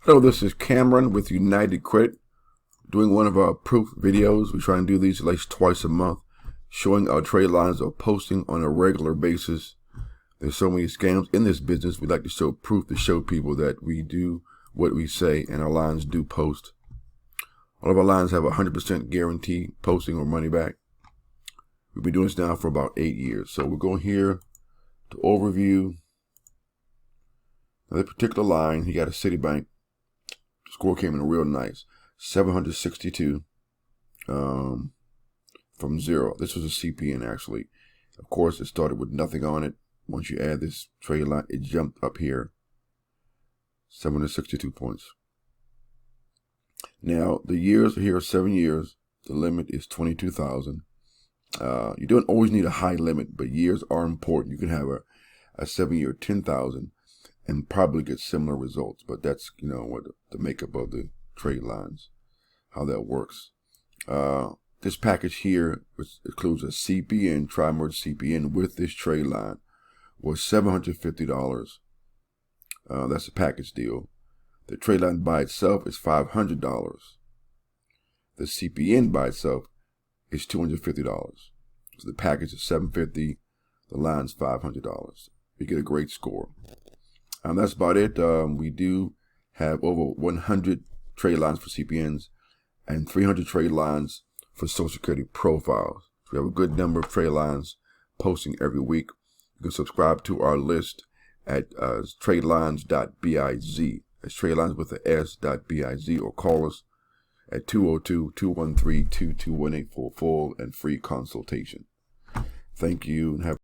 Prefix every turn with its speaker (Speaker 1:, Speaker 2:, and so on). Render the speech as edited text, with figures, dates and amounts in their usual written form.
Speaker 1: Hello, this is Cameron with United Credit, doing one of our proof videos. We try and do these at least twice a month, showing our trade lines are posting on a regular basis. There's so many scams in this business. We like to show proof to show people that we do what we say and our lines do post. All of our lines have a 100% guarantee posting or money back. We've been doing this now for about 8 years. So we're going here to overview. Now, this particular line, he got a Citibank. Score came in real nice, 762 from zero. This was a CPN actually. Of course, it started with nothing on it. Once you add this trade line, it jumped up here, 762 points. Now the years are here, 7 years. The limit is 22,000. You don't always need a high limit, but years are important. You can have a 7-year 10,000. and probably get similar results, but that's, what the makeup of the trade lines, how that works. This package here, which includes a CPN, tri-merge CPN with this trade line, was $750. That's a package deal. The trade line by itself is $500. The CPN by itself is $250. So the package is $750. The line's $500. You get a great score. That's about it. We do have over 100 trade lines for CPNs and 300 trade lines for Social Security profiles. So we have a good number of trade lines posting every week. You can subscribe to our list at tradelines.biz. That's tradelines with the S.biz, or call us at 202-213-2218 for a full and free consultation. Thank you and have